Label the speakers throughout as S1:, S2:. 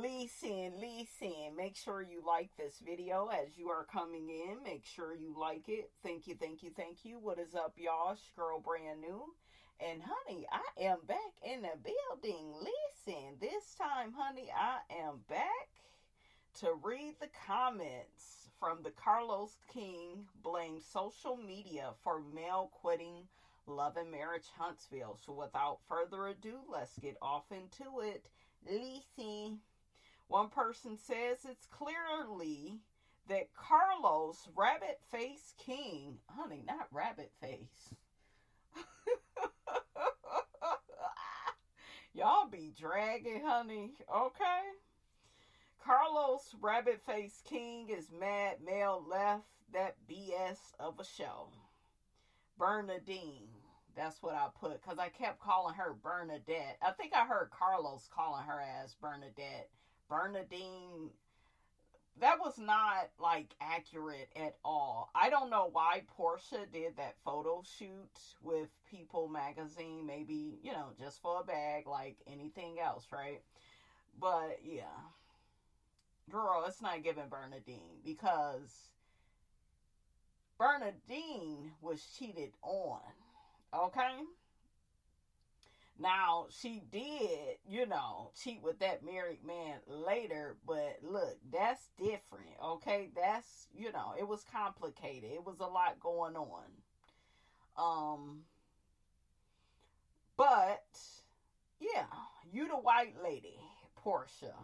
S1: Listen. Make sure you like this video as you are coming in. Make sure you like it. Thank you. What is up, y'all? It's your girl, brand new. And, honey, I am back in the building. Listen, this time, honey, I am back to read the comments from the Carlos King blames social media for male quitting Love and Marriage Huntsville. So without further ado, let's get off into it. Listen. One person says it's clearly that Carlos Rabbit Face King, honey, not Rabbit Face. Y'all be dragging, honey, okay? Carlos Rabbit Face King is mad Mel left that BS of a show. Bernadine. That's what I put, because I kept calling her Bernadette. I think I heard Carlos calling her as Bernadette. Bernadine, that was not, like, accurate at all. I don't know why Porsha did that photo shoot with People magazine. Maybe, just for a bag, like anything else, right? But, yeah. Girl, it's not giving Bernadine, because Bernadine was cheated on. Okay? Now, she did, cheat with that married man later, but look, that's different, okay? That's, it was complicated. It was a lot going on. But, yeah, you the white lady, Porsha,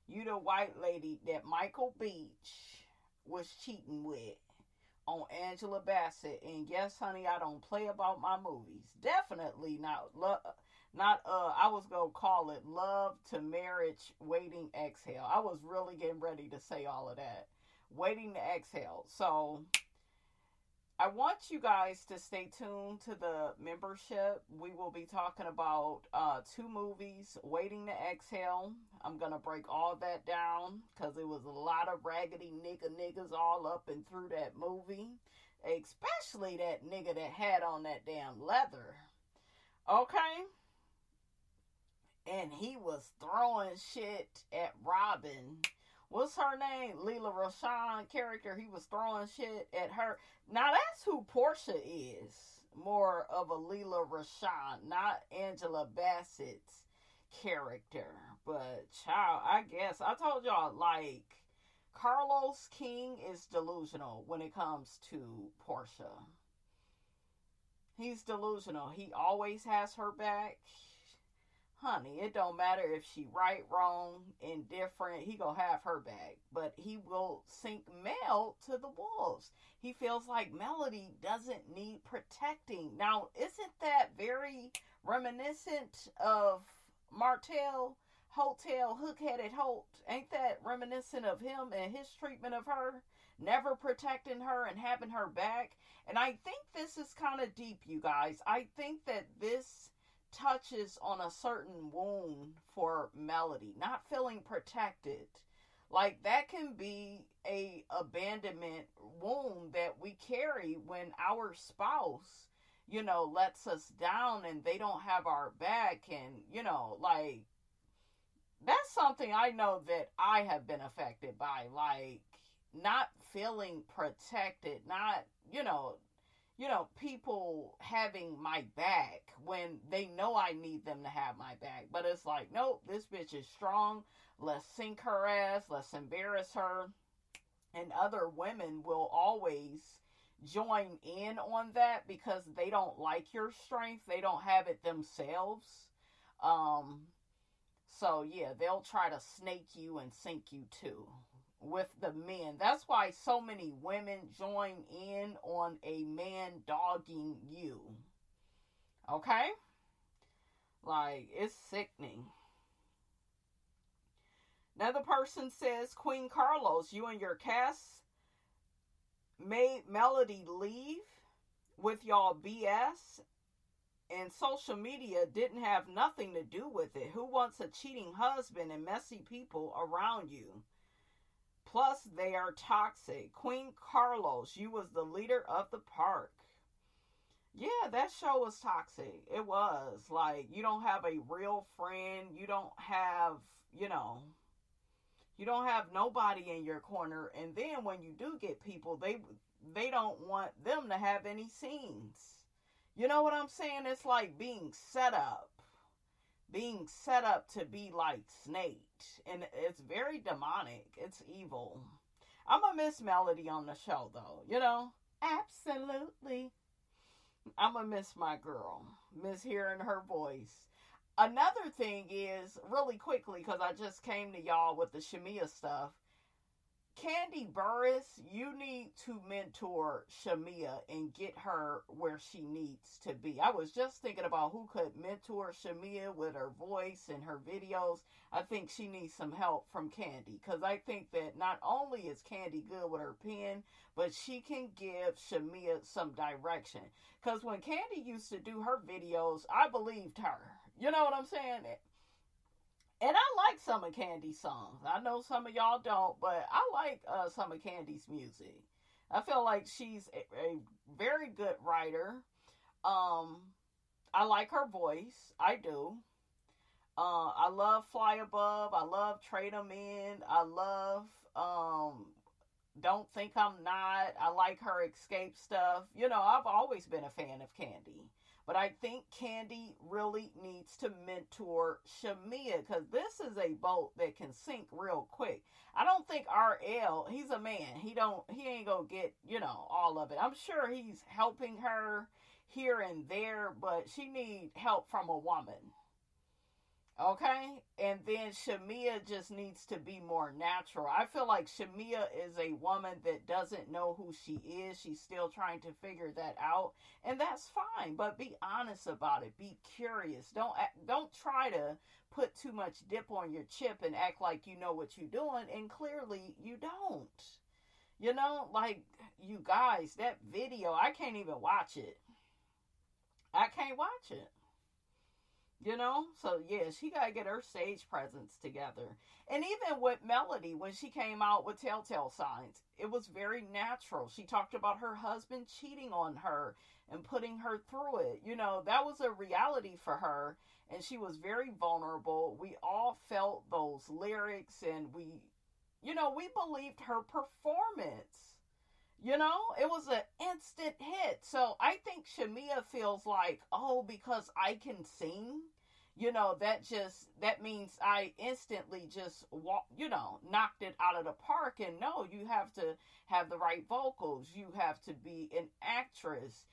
S1: you the white lady that Michael Beach was cheating with on Angela Bassett. And yes, honey, I don't play about my movies. Definitely not I was gonna call it Love to Marriage Waiting Exhale. I was really getting ready to say all of that. Waiting to Exhale. So I want you guys to stay tuned to the membership. We will be talking about 2 movies, Waiting to Exhale. I'm going to break all that down because it was a lot of raggedy niggas all up and through that movie. Especially that nigga that had on that damn leather. Okay? And he was throwing shit at Robin. What's her name? Leela Rashawn character. He was throwing shit at her. Now that's who Porsha is. More of a Leela Rashawn, not Angela Bassett's character. But child, I guess I told y'all, like, Carlos King is delusional when it comes to Porsha. He's delusional. He always has her back. Honey, it don't matter if she right, wrong, indifferent. He gonna have her back. But he will sink Mel to the wolves. He feels like Melody doesn't need protecting. Now, isn't that very reminiscent of Martell, Hotel, Hook-Headed Holt? Ain't that reminiscent of him and his treatment of her? Never protecting her and having her back? And I think this is kind of deep, you guys. I think that this touches on a certain wound for Melody, not feeling protected. Like, that can be a abandonment wound that we carry when our spouse, lets us down and they don't have our back. And, like, that's something I know that I have been affected by, like, not feeling protected, not, people having my back when they know I need them to have my back. But it's like, nope, this bitch is strong. Let's sink her ass. Let's embarrass her. And other women will always join in on that because they don't like your strength. They don't have it themselves. So, yeah, they'll try to snake you and sink you too. With the men. That's why so many women join in on a man dogging you. Okay? Like, it's sickening. Another person says, Queen Carlos, you and your cast made Melody leave with y'all BS, and social media didn't have nothing to do with it. Who wants a cheating husband and messy people around you? Plus, they are toxic. Queen Carlos, you was the leader of the park. Yeah, that show was toxic. It was like you don't have a real friend. You don't have, you know, you don't have nobody in your corner. And then when you do get people, they don't want them to have any scenes. You know what I'm saying? It's like being set up to be like snaked, and it's very demonic. It's evil. I'm gonna miss Melody on the show though. You know, absolutely. I'm gonna miss my girl, miss hearing her voice. Another thing is really quickly because I just came to y'all with the Shamia stuff. Candy Burris, you need to mentor Shamia and get her where she needs to be. I was just thinking about who could mentor Shamia with her voice and her videos. I think she needs some help from Candy because I think that not only is Candy good with her pen, but she can give Shamia some direction. Because when Candy used to do her videos, I believed her. You know what I'm saying? And I like some of Candy's songs. I know some of y'all don't, but I like some of Candy's music. I feel like she's a very good writer. Um, I like her voice. I do. I love Fly Above. I love Trade 'em In. I love Don't Think I'm Not. I like her Escape stuff. You know, I've always been a fan of Candy. But I think Candy really needs to mentor Shamia because this is a boat that can sink real quick. I don't think RL, he's a man. He ain't gonna get, you know, all of it. I'm sure he's helping her here and there, but she need help from a woman. Okay? And then Shamia just needs to be more natural. I feel like Shamia is a woman that doesn't know who she is. She's still trying to figure that out. And that's fine, but be honest about it. Be curious. Don't try to put too much dip on your chip and act like you know what you're doing and clearly you don't. You know, like you guys, that video, I can't even watch it. I can't watch it. You know? So, yeah, she got to get her stage presence together. And even with Melody, when she came out with Telltale Signs, it was very natural. She talked about her husband cheating on her and putting her through it. You know, that was a reality for her. And she was very vulnerable. We all felt those lyrics and we believed her performance. You know, it was an instant hit. So I think Shamia feels like, oh, because I can sing, that means I instantly just knocked it out of the park. And no, you have to have the right vocals. You have to be an actress.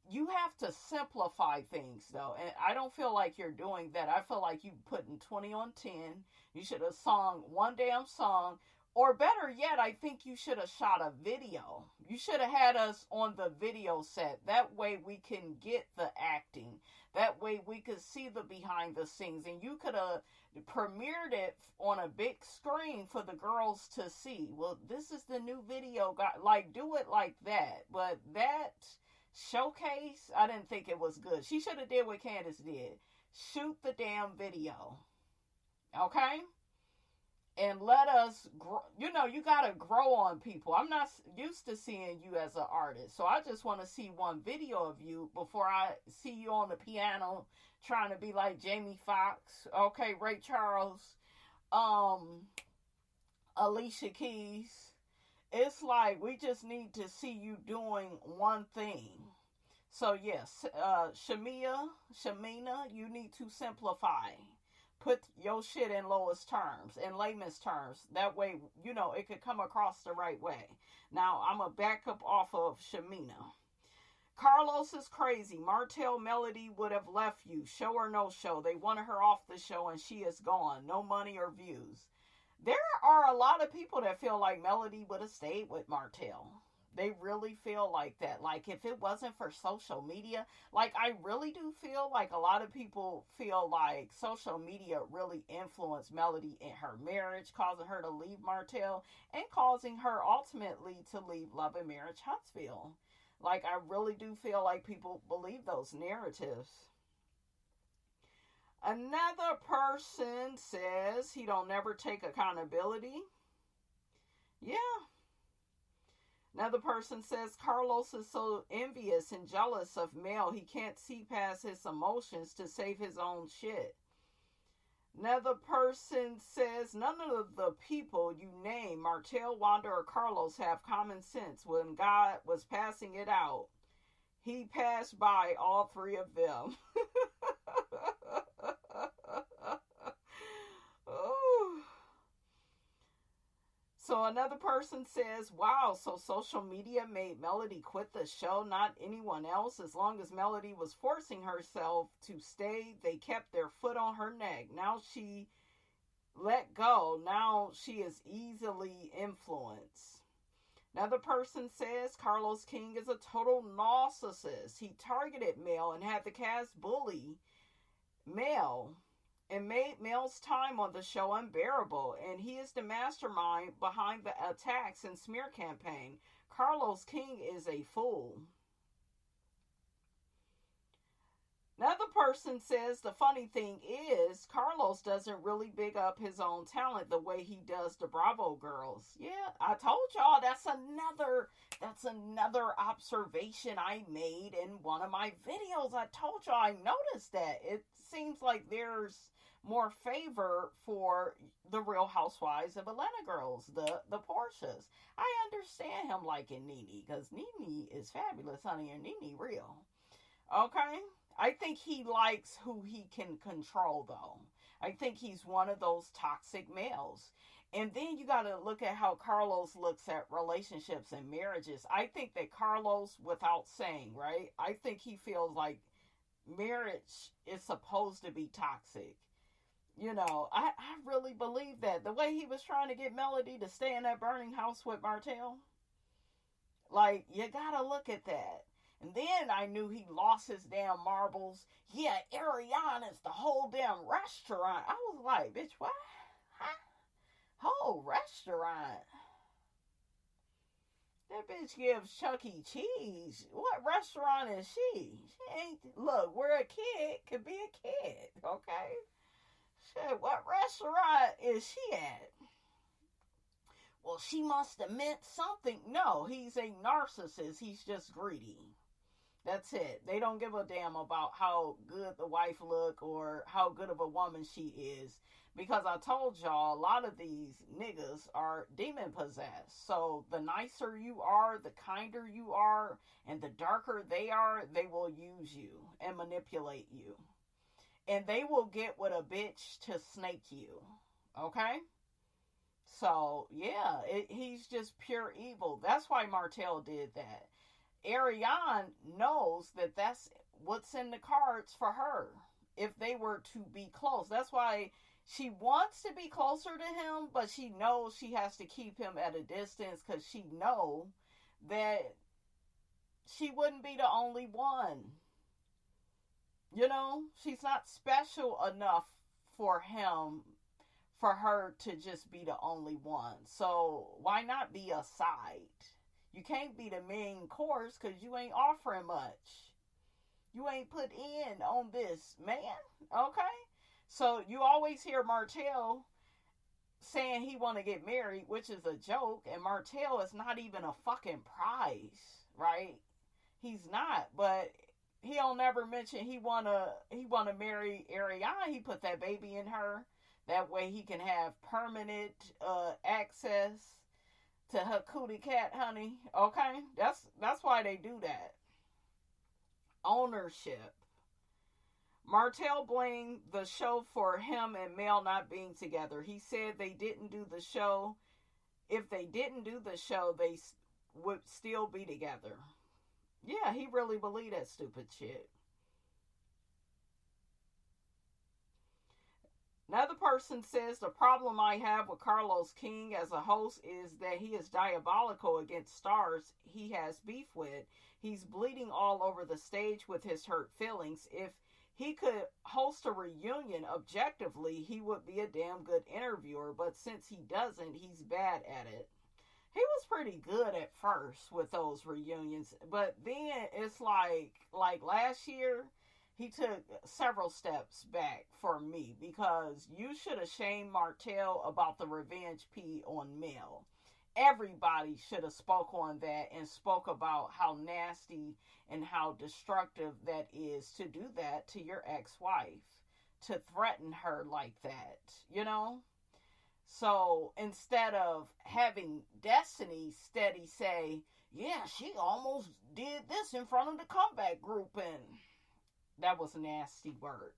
S1: You have to simplify things though. And I don't feel like you're doing that. I feel like you putting 20 on 10. You should have sung one damn song. Or better yet, I think you should have shot a video. You should have had us on the video set. That way we can get the acting. That way we could see the behind the scenes. And you could have premiered it on a big screen for the girls to see. Well, this is the new video. Like, do it like that. But that showcase, I didn't think it was good. She should have did what Candace did. Shoot the damn video. Okay? And let us grow. You know, you got to grow on people. I'm not used to seeing you as an artist. So I just want to see one video of you before I see you on the piano trying to be like Jamie Foxx. Okay, Ray Charles. Alicia Keys. It's like we just need to see you doing one thing. So yes, Shamina, you need to simplify. Put your shit in lowest terms, in layman's terms. That way, it could come across the right way. Now, I'm going to back up off of Shamina. Carlos is crazy. Martell Melody would have left you. Show or no show. They wanted her off the show and she is gone. No money or views. There are a lot of people that feel like Melody would have stayed with Martell. They really feel like that. Like, if it wasn't for social media, like, I really do feel like a lot of people feel like social media really influenced Melody in her marriage, causing her to leave Martell and causing her ultimately to leave Love and Marriage Huntsville. Like, I really do feel like people believe those narratives. Another person says he don't never take accountability. Yeah. Another person says Carlos is so envious and jealous of Mel, he can't see past his emotions to save his own shit. Another person says none of the people you name, Martell, Wanda, or Carlos, have common sense. When God was passing it out, he passed by all three of them. Oh. So another person says, wow, so social media made Melody quit the show, not anyone else. As long as Melody was forcing herself to stay, they kept their foot on her neck. Now she let go. Now she is easily influenced. Another person says Carlos King is a total narcissist. He targeted Mel and had the cast bully Mel and made Mel's time on the show unbearable, and he is the mastermind behind the attacks and smear campaign. Carlos King is a fool. Another person says the funny thing is Carlos doesn't really big up his own talent the way he does the Bravo girls. Yeah, I told y'all that's another observation I made in one of my videos. I told y'all I noticed that. It seems like there's more favor for the Real Housewives of Atlanta girls, the Porshas. I understand him liking Nene because Nene is fabulous, honey, and Nene real. Okay? I think he likes who he can control, though. I think he's one of those toxic males. And then you got to look at how Carlos looks at relationships and marriages. I think that Carlos, without saying, right, I think he feels like marriage is supposed to be toxic. You know, I really believe that. The way he was trying to get Melody to stay in that burning house with Martell, like, you got to look at that. And then I knew he lost his damn marbles. Yeah, Ariane is the whole damn restaurant. I was like, bitch, what? Huh? Whole restaurant? That bitch gives Chuck E. Cheese. What restaurant is she? She ain't. Look, where a kid could be a kid, okay? Shit, what restaurant is she at? Well, she must have meant something. No, he's a narcissist. He's just greedy. That's it. They don't give a damn about how good the wife look or how good of a woman she is. Because I told y'all, a lot of these niggas are demon possessed. So the nicer you are, the kinder you are, and the darker they are, they will use you and manipulate you. And they will get with a bitch to snake you. Okay? So, yeah, he's just pure evil. That's why Martell did that. Ariane knows that that's what's in the cards for her if they were to be close. That's why she wants to be closer to him, but she knows she has to keep him at a distance because she knows that she wouldn't be the only one. You know, she's not special enough for him, for her to just be the only one. So why not be a side? You can't be the main course because you ain't offering much. You ain't put in on this, man. Okay? So you always hear Martell saying he want to get married, which is a joke. And Martell is not even a fucking prize, right? He's not. But he'll never mention he wanna marry Ariane. He put that baby in her. That way he can have permanent access to her cootie cat, honey. Okay? That's why they do that. Ownership. Martell blamed the show for him and Mel not being together. He said they didn't do the show. If they didn't do the show, they would still be together. Yeah, he really believed that stupid shit. Another person says the problem I have with Carlos King as a host is that he is diabolical against stars he has beef with. He's bleeding all over the stage with his hurt feelings. If he could host a reunion objectively, he would be a damn good interviewer, but since he doesn't, he's bad at it. He was pretty good at first with those reunions, but then it's like last year, he took several steps back for me because you should have shamed Martell about the revenge pee on Mel. everybody should have spoke on that and spoke about how nasty and how destructive that is to do that to your ex-wife, to threaten her like that, you know? So instead of having Destiny steady say, yeah, she almost did this in front of the comeback group, and that was nasty work.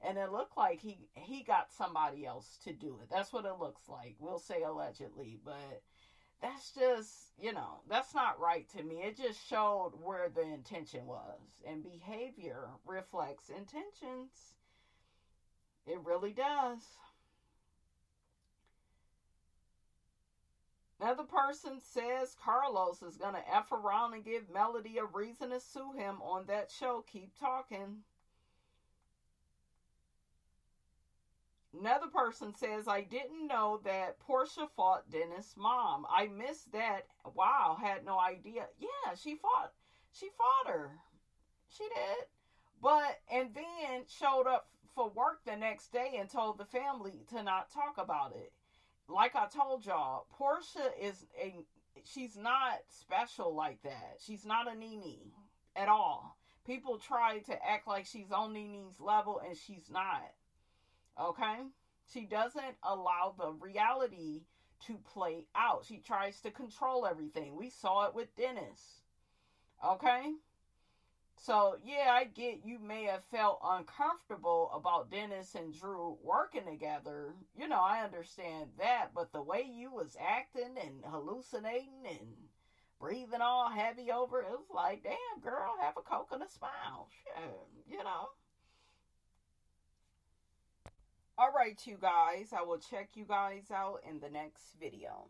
S1: And it looked like he got somebody else to do it. That's what it looks like. We'll say allegedly, but that's just, that's not right to me. It just showed where the intention was. And behavior reflects intentions. It really does. Another person says Carlos is going to F around and give Melody a reason to sue him on that show. Keep talking. Another person says, I didn't know that Porsha fought Dennis' mom. I missed that. Wow, had no idea. Yeah, she fought her. She did. And then showed up for work the next day and told the family to not talk about it. Like I told y'all, Porsha she's not special like that. She's not a Nene at all. People try to act like she's on Nene's level, and she's not. Okay? She doesn't allow the reality to play out. She tries to control everything. We saw it with Dennis. Okay? So, yeah, I get you may have felt uncomfortable about Dennis and Drew working together. I understand that. But the way you was acting and hallucinating and breathing all heavy over, it was like, damn, girl, have a Coke and a smile. Shit, All right, you guys. I will check you guys out in the next video.